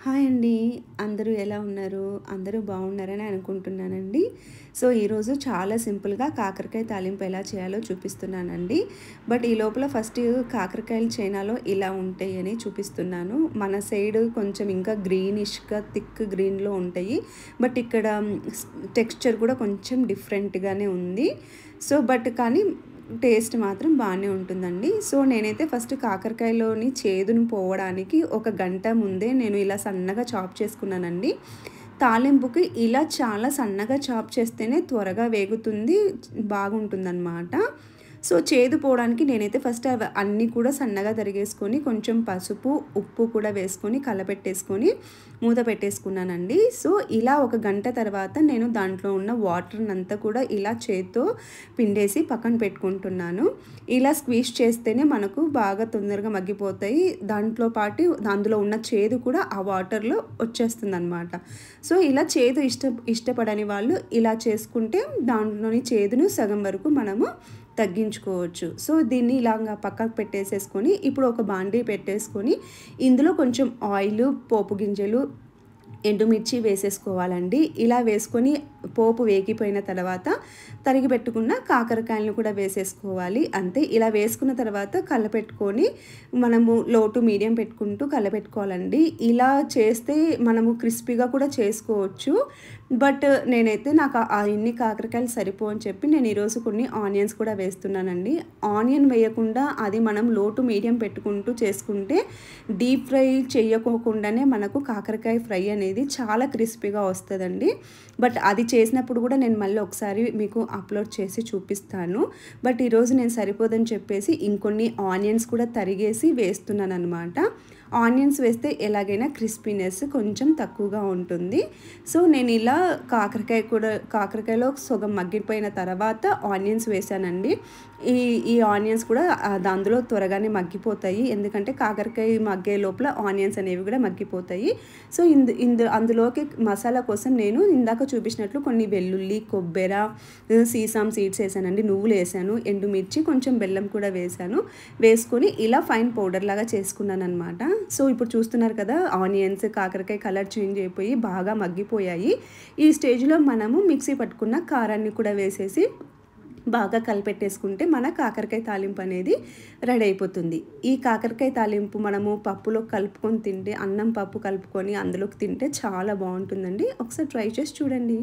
Hi అండి. అందరూ ఎలా ఉన్నారు? అందరూ బాగున్నారని అనుకుంటున్నానండి. సో, ఈరోజు చాలా సింపుల్‌గా కాకరకాయ తాలింపు ఎలా చేయాలో చూపిస్తున్నానండి. బట్ ఈ లోపల ఫస్ట్ కాకరకాయలు చైనాలో ఇలా ఉంటాయని చూపిస్తున్నాను. మన సైడ్ కొంచెం ఇంకా గ్రీనిష్‌గా థిక్ గ్రీన్‌లో ఉంటాయి. బట్ ఇక్కడ టెక్స్చర్ కూడా కొంచెం డిఫరెంట్‌గానే ఉంది. సో, కానీ టేస్ట్ మాత్రం బానే ఉంటుందండి. సో, నేనైతే ఫస్ట్ కాకరకాయలోని చేదును పోవడానికి ఒక గంట ముందే నేను ఇలా సన్నగా చాప్ చేసుకున్నానండి. తాలింపుకి ఇలా చాలా సన్నగా చాప్ చేస్తేనే త్వరగా వేగుతుంది, బాగుంటుందనమాట. సో, చేదు పోవడానికి నేనైతే ఫస్ట్ అన్నీ కూడా సన్నగా తరిగేసుకొని, కొంచెం పసుపు, ఉప్పు కూడా వేసుకొని, కలపెట్టేసుకొని, మూత పెట్టేసుకున్నానండి. సో, ఇలా ఒక గంట తర్వాత నేను దాంట్లో ఉన్న వాటర్‌నంతా కూడా ఇలా చేత్తో పిండేసి పక్కన పెట్టుకుంటున్నాను. ఇలా స్క్వీజ్ చేస్తేనే మనకు బాగా తొందరగా మగ్గిపోతాయి. దాంట్లో పాటు అందులో ఉన్న చేదు కూడా ఆ వాటర్‌లో వచ్చేస్తుందనమాట. సో, ఇలా చేదు ఇష్టపడని వాళ్ళు ఇలా చేసుకుంటే దాంట్లోని చేదును సగం వరకు మనము తగ్గించుకోవచ్చు. సో, దీన్ని ఇలాగా పక్కకు పెట్టేసేసుకొని, ఇప్పుడు ఒక బాండీ పెట్టేసుకొని, ఇందులో కొంచెం ఆయిలు, పోపు గింజలు, ఎండుమిర్చి వేసేసుకోవాలండి. ఇలా వేసుకొని పోపు వేగిపోయిన తర్వాత తరిగి పెట్టుకున్న కాకరకాయలను కూడా వేసేసుకోవాలి. అంతే. ఇలా వేసుకున్న తర్వాత కలపెట్టుకొని మనము లో టు మీడియం పెట్టుకుంటూ కలపెట్టుకోవాలండి. ఇలా చేస్తే మనము క్రిస్పీగా కూడా చేసుకోవచ్చు. బట్ నేనైతే నాకు ఇన్ని కాకరకాయలు సరిపోవు అని చెప్పి నేను ఈరోజు కొన్ని ఆనియన్స్ కూడా వేస్తున్నానండి. ఆనియన్ వేయకుండా అది మనం లో టు మీడియం పెట్టుకుంటూ చేసుకుంటే డీప్ ఫ్రై చేయకోకుండానే మనకు కాకరకాయ ఫ్రై అనేది చాలా క్రిస్పీగా వస్తదండి. బట్ అది చేసినప్పుడు కూడా నేను మళ్ళీ ఒకసారి మీకు అప్లోడ్ చేసి చూపిస్తాను. బట్ ఈరోజు నేను సరిపోదని చెప్పేసి ఇంకొన్ని ఆనియన్స్ కూడా తరిగేసి వేస్తున్నాననమాట. ఆనియన్స్ వేస్తే ఎలాగైనా క్రిస్పీనెస్ కొంచెం తక్కువగా ఉంటుంది. సో, నేను ఇలా కాకరకాయలో సగం మగ్గిపోయిన తర్వాత ఆనియన్స్ వేశానండి. ఈ ఈ ఆనియన్స్ కూడా అందులో త్వరగానే మగ్గిపోతాయి. ఎందుకంటే కాకరకాయ మగ్గే లోపల ఆనియన్స్ అనేవి కూడా మగ్గిపోతాయి. సో, అందులోకి మసాలా కోసం నేను ఇందాక చూపించినట్లు కొన్ని వెల్లుల్లి, కొబ్బెర, సీసామ్ సీడ్స్ వేసానండి. నువ్వులు వేసాను, ఎండుమిర్చి, కొంచెం బెల్లం కూడా వేసాను. వేసుకొని ఇలా ఫైన్ పౌడర్ లాగా చేసుకున్నాననమాట. సో, ఇప్పుడు చూస్తున్నారు కదా, ఆనియన్స్, కాకరకాయ కలర్ చేంజ్ అయిపోయి బాగా మగ్గిపోయాయి. ఈ స్టేజ్‌లో మనము మిక్సీ పట్టుకున్న కారాన్ని కూడా వేసేసి బాగా కలిపెట్టేసుకుంటే మన కాకరకాయ తాలింపు అనేది రెడీ అయిపోతుంది. ఈ కాకరకాయ తాలింపు మనము పప్పులో కలుపుకొని తింటే, అన్నం పప్పు కలుపుకొని అందులోకి తింటే చాలా బాగుంటుందండి. ఒకసారి ట్రై చేసి చూడండి.